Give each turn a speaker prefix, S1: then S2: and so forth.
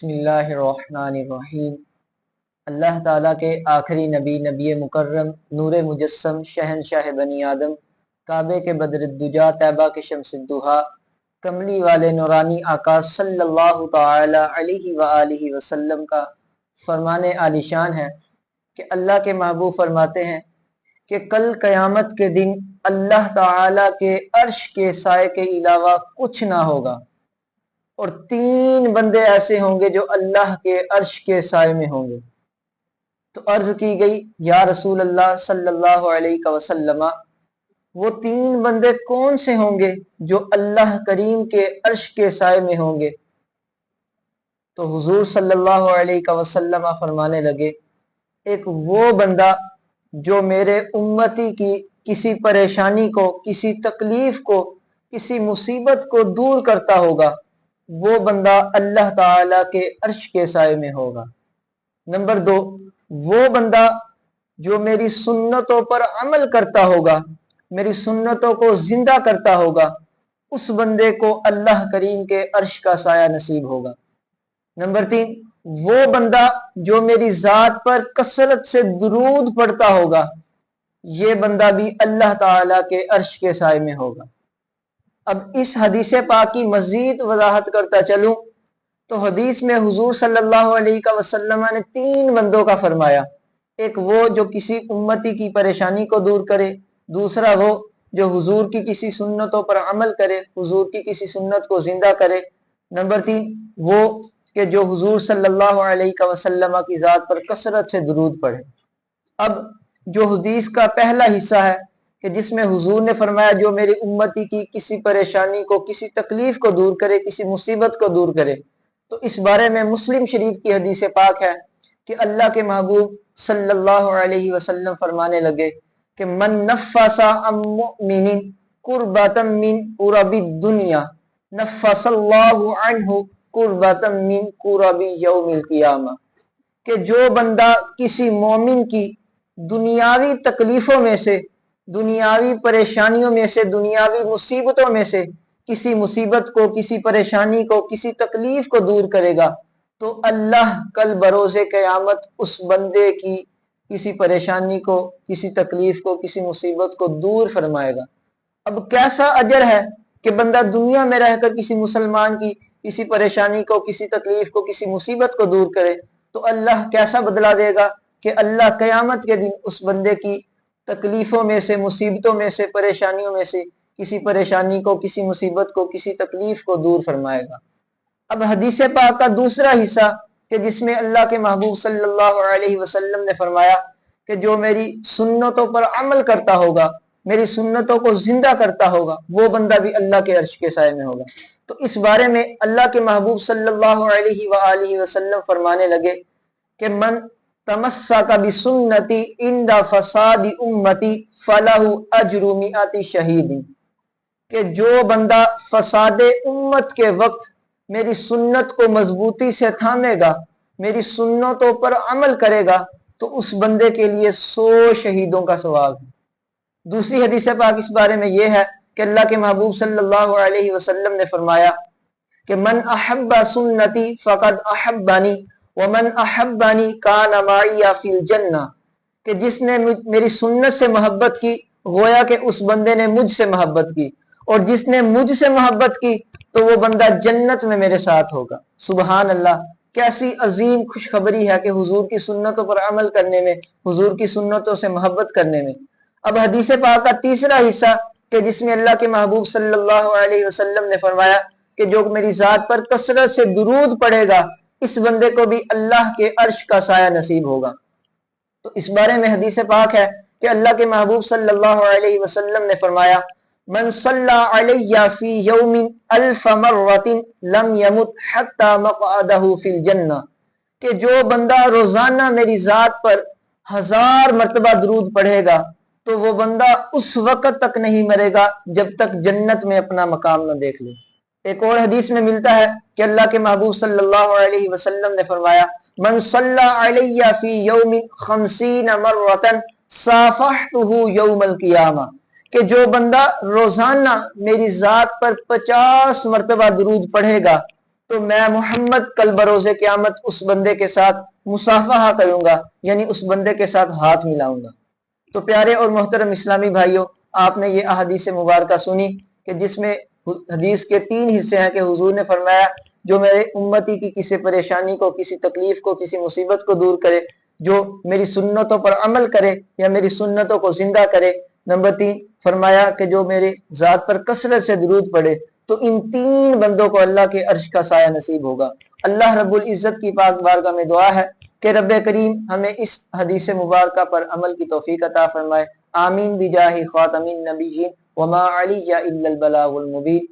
S1: بسم اللہ الرحمن الرحیم۔ اللہ تعالیٰ کے آخری نبی، نبی مکرم، نور مجسم، شہنشاہ بنی آدم، کعبے کے بدر الدجا، طیبہ کے شمس الضحیٰ، کملی والے نورانی آقا صلی اللہ تعالی علیہ وآلہ وسلم کا فرمان عالی شان ہے کہ اللہ کے محبوب فرماتے ہیں کہ کل قیامت کے دن اللہ تعالیٰ کے عرش کے سائے کے علاوہ کچھ نہ ہوگا، اور 3 بندے ایسے ہوں گے جو اللہ کے عرش کے سائے میں ہوں گے۔ تو عرض کی گئی یا رسول اللہ صلی اللہ علیہ وسلم، وہ 3 بندے کون سے ہوں گے جو اللہ کریم کے عرش کے سائے میں ہوں گے؟ تو حضور صلی اللہ علیہ وسلم فرمانے لگے، ایک وہ بندہ جو میرے امتی کی کسی پریشانی کو، کسی تکلیف کو، کسی مصیبت کو دور کرتا ہوگا، وہ بندہ اللہ تعالی کے عرش کے سائے میں ہوگا۔ نمبر 2، وہ بندہ جو میری سنتوں پر عمل کرتا ہوگا، میری سنتوں کو زندہ کرتا ہوگا، اس بندے کو اللہ کریم کے عرش کا سایہ نصیب ہوگا۔ نمبر 3، وہ بندہ جو میری ذات پر کثرت سے درود پڑھتا ہوگا، یہ بندہ بھی اللہ تعالی کے عرش کے سائے میں ہوگا۔ اب اس حدیث پاک کی مزید وضاحت کرتا چلوں تو حدیث میں حضور صلی اللہ علیہ وسلم نے 3 بندوں کا فرمایا۔ ایک وہ جو کسی امتی کی پریشانی کو دور کرے، دوسرا وہ جو حضور کی کسی سنتوں پر عمل کرے، حضور کی کسی سنت کو زندہ کرے، نمبر 3 وہ کہ جو حضور صلی اللہ علیہ وسلم کی ذات پر کثرت سے درود پڑھے۔ اب جو حدیث کا پہلا حصہ ہے کہ جس میں حضور نے فرمایا جو میری امتی کی کسی پریشانی کو، کسی تکلیف کو دور کرے، کسی مصیبت کو دور کرے، تو اس بارے میں مسلم شریف کی حدیث پاک ہے کہ اللہ کے محبوب صلی اللہ علیہ وسلم فرمانے لگے کہ من نفس عن مؤمن کربۃ من کرب الدنیا نفس اللہ عنہ کربۃ من کرب یوم القیامہ، کہ جو بندہ کسی مومن کی دنیاوی تکلیفوں میں سے، دنیاوی پریشانیوں میں سے، دنیاوی مصیبتوں میں سے کسی مصیبت کو، کسی پریشانی کو، کسی تکلیف کو دور کرے گا، تو اللہ کل بروز قیامت اس بندے کی کسی پریشانی کو، کسی تکلیف کو، کسی مصیبت کو دور فرمائے گا۔ اب کیسا اجر ہے کہ بندہ دنیا میں رہ کر کسی مسلمان کی کسی پریشانی کو، کسی تکلیف کو، کسی مصیبت کو دور کرے، تو اللہ کیسا بدلہ دے گا کہ اللہ قیامت کے دن اس بندے کی تکلیفوں میں سے، مصیبتوں میں سے، پریشانیوں میں سے کسی پریشانی کو، کسی مصیبت کو، کسی تکلیف کو دور فرمائے گا۔ اب حدیث پاک کا دوسرا حصہ کہ جس میں اللہ کے محبوب صلی اللہ علیہ وسلم نے فرمایا کہ جو میری سنتوں پر عمل کرتا ہوگا، میری سنتوں کو زندہ کرتا ہوگا، وہ بندہ بھی اللہ کے عرش کے سائے میں ہوگا۔ تو اس بارے میں اللہ کے محبوب صلی اللہ علیہ وآلہ وسلم فرمانے لگے کہ من تمسک بسنتی عند فساد امتی فلہ اجر 100 شہید، کہ جو بندہ فساد امت کے وقت میری سنت کو مضبوطی سے تھامے گا، میری سنتوں پر عمل کرے گا، تو اس بندے کے لیے 100 شہیدوں کا ثواب ہے۔ دوسری حدیث پاک اس بارے میں یہ ہے کہ اللہ کے محبوب صلی اللہ علیہ وسلم نے فرمایا کہ من احب سنتی فقد احبنی ومن احبنی کان معی فی الجنہ، کہ جس نے میری سنت سے محبت کی گویا کہ اس بندے نے مجھ سے محبت کی، اور جس نے مجھ سے محبت کی تو وہ بندہ جنت میں میرے ساتھ ہوگا۔ سبحان اللہ، کیسی عظیم خوشخبری ہے کہ حضور کی سنتوں پر عمل کرنے میں، حضور کی سنتوں سے محبت کرنے میں۔ اب حدیث پاک کا تیسرا حصہ کہ جس میں اللہ کے محبوب صلی اللہ علیہ وسلم نے فرمایا کہ جو میری ذات پر کثرت سے درود پڑے گا، اس بندے کو بھی اللہ کے عرش کا سایہ نصیب ہوگا۔ تو اس بارے میں حدیث پاک ہے کہ اللہ کے محبوب صلی اللہ علیہ وسلم نے فرمایا من صلی علی فی یوم 1000 مرۃ لم یمت حتی مقعدہ فی الجنہ، کہ جو بندہ روزانہ میری ذات پر 1000 مرتبہ درود پڑھے گا تو وہ بندہ اس وقت تک نہیں مرے گا جب تک جنت میں اپنا مقام نہ دیکھ لے۔ ایک اور حدیث میں ملتا ہے کہ اللہ کے محبوب صلی اللہ علیہ وسلم نے فرمایا من صلی علی فی یوم 50 مرۃ صافحتہ یوم القیامہ، کہ جو بندہ روزانہ میری ذات پر 50 مرتبہ درود پڑھے گا تو میں محمد کل بروز قیامت اس بندے کے ساتھ مصافحہ کروں گا، یعنی اس بندے کے ساتھ ہاتھ ملاؤں گا۔ تو پیارے اور محترم اسلامی بھائیوں، آپ نے یہ احادیث مبارکہ سنی کہ جس میں حدیث کے 3 حصے ہیں کہ حضور نے فرمایا جو میرے امتی کی کسی پریشانی کو، کسی تکلیف کو، کسی مصیبت کو دور کرے، جو میری سنتوں پر عمل کرے یا میری سنتوں کو زندہ کرے۔ نمبر 3 فرمایا کہ جو میرے ذات پر کثرت سے درود پڑے، تو ان 3 بندوں کو اللہ کے عرش کا سایہ نصیب ہوگا۔ اللہ رب العزت کی پاک بارگاہ میں دعا ہے کہ رب کریم ہمیں اس حدیث مبارکہ پر عمل کی توفیق عطا فرمائے۔ آمین بجاہ خاتم النبیین وما علی الا البلاغ المبین۔